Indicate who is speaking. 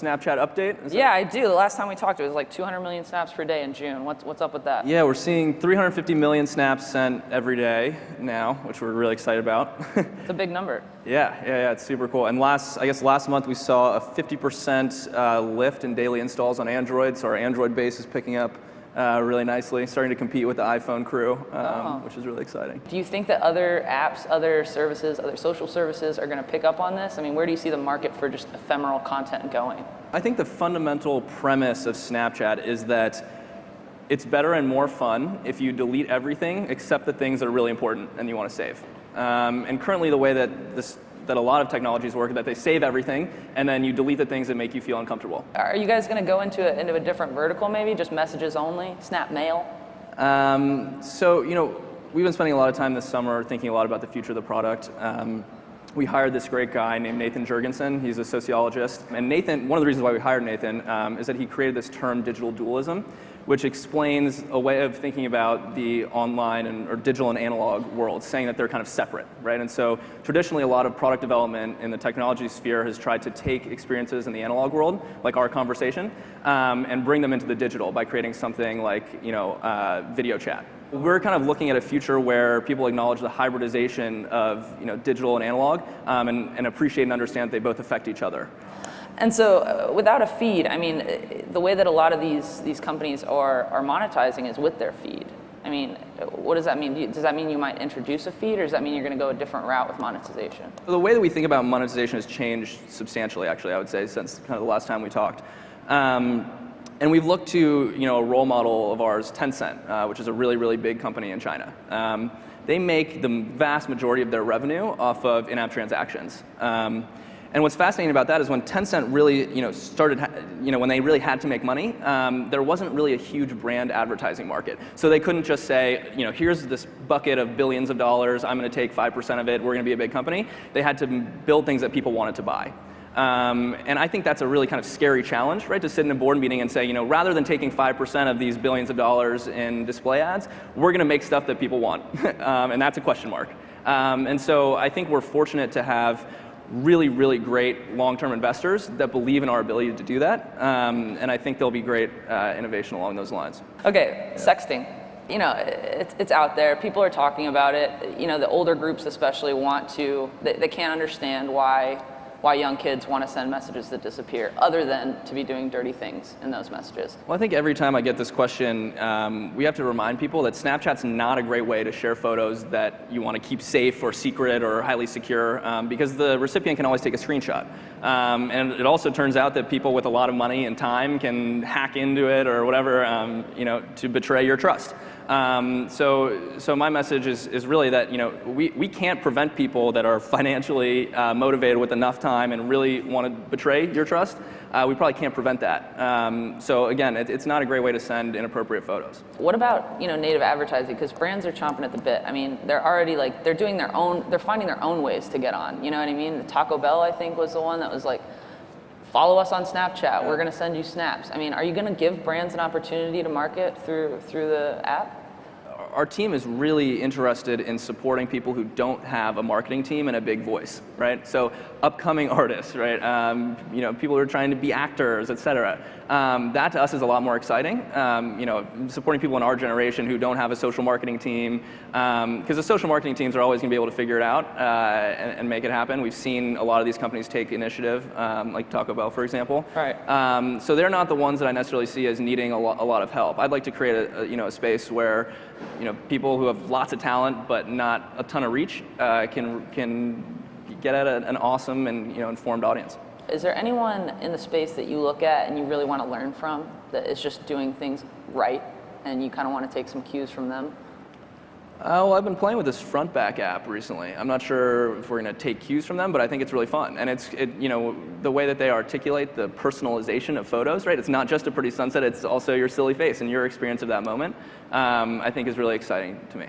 Speaker 1: Snapchat update?
Speaker 2: Yeah, I do. The last time we talked, it was like 200 million snaps per day in June. What's up with that?
Speaker 1: Yeah, we're seeing 350 million snaps sent every day now, which we're really excited about.
Speaker 2: It's a big number.
Speaker 1: Yeah, it's super cool. And I guess last month we saw a 50% lift in daily installs on Android, so our Android base is picking up really nicely, starting to compete with the iPhone crew, which is really exciting.
Speaker 2: Do you think that other apps, other services, other social services are going to pick up on this? I mean, where do you see the market for just ephemeral content going?
Speaker 1: I think the fundamental premise of Snapchat is that it's better and more fun if you delete everything except the things that are really important and you want to save. And currently the way that a lot of technologies work, that they save everything, and then you delete the things that make you feel uncomfortable.
Speaker 2: Are you guys going to go into a different vertical maybe, just messages only, Snap Mail?
Speaker 1: So, we've been spending a lot of time this summer thinking a lot about the future of the product. We hired this great guy named Nathan Jurgensen. He's a sociologist. And Nathan, one of the reasons why we hired Nathan is that he created this term digital dualism, which explains a way of thinking about the online or digital and analog world, saying that they're kind of separate, right? And so traditionally, a lot of product development in the technology sphere has tried to take experiences in the analog world, like our conversation, and bring them into the digital by creating something like video chat. We're kind of looking at a future where people acknowledge the hybridization of digital and analog, and appreciate and understand that they both affect each other.
Speaker 2: And so without a feed, I mean, the way that a lot of these companies are monetizing is with their feed. I mean, what does that mean? Does that mean you might introduce a feed, or does that mean you're going to go a different route with monetization?
Speaker 1: The way that we think about monetization has changed substantially, actually, I would say, since kind of the last time we talked. And we've looked to a role model of ours, Tencent, which is a really, really big company in China. They make the vast majority of their revenue off of in-app transactions. And what's fascinating about that is when Tencent really, started, when they really had to make money, there wasn't really a huge brand advertising market. So they couldn't just say, here's this bucket of billions of dollars, I'm going to take 5% of it, we're going to be a big company. They had to build things that people wanted to buy. And I think that's a really kind of scary challenge, right? To sit in a board meeting and say, rather than taking 5% of these billions of dollars in display ads, we're going to make stuff that people want. And that's a question mark. And so I think we're fortunate to have really, really great long-term investors that believe in our ability to do that. And I think there'll be great innovation along those lines.
Speaker 2: Okay, sexting. It's out there. People are talking about it. The older groups especially they can't understand why young kids want to send messages that disappear, other than to be doing dirty things in those messages.
Speaker 1: Well, I think every time I get this question, we have to remind people that Snapchat's not a great way to share photos that you want to keep safe or secret or highly secure, because the recipient can always take a screenshot. And it also turns out that people with a lot of money and time can hack into it or whatever, to betray your trust. So my message is really that we can't prevent people that are financially motivated with enough time and really want to betray your trust. We probably can't prevent that. So again, it's not a great way to send inappropriate photos.
Speaker 2: What about native advertising? Because brands are chomping at the bit. I mean, they're already they're finding their own ways to get on. You know what I mean? The Taco Bell, I think, was the one that was like, follow us on Snapchat, we're going to send you snaps. I mean, are you going to give brands an opportunity to market through the app?
Speaker 1: Our team is really interested in supporting people who don't have a marketing team and a big voice, right? So upcoming artists, right? People who are trying to be actors, et cetera. That to us is a lot more exciting. Supporting people in our generation who don't have a social marketing team, because the social marketing teams are always going to be able to figure it out and make it happen. We've seen a lot of these companies take initiative, like Taco Bell, for example.
Speaker 2: Right.
Speaker 1: So they're not the ones that I necessarily see as needing a lot of help. I'd like to create a space where people who have lots of talent but not a ton of reach can get at an awesome and informed audience.
Speaker 2: Is there anyone in the space that you look at and you really want to learn from that is just doing things right and you kind of want to take some cues from them?
Speaker 1: Well, I've been playing with this front back app recently. I'm not sure if we're going to take cues from them, but I think it's really fun. And the way that they articulate the personalization of photos, right? It's not just a pretty sunset, it's also your silly face and your experience of that moment, I think is really exciting to me.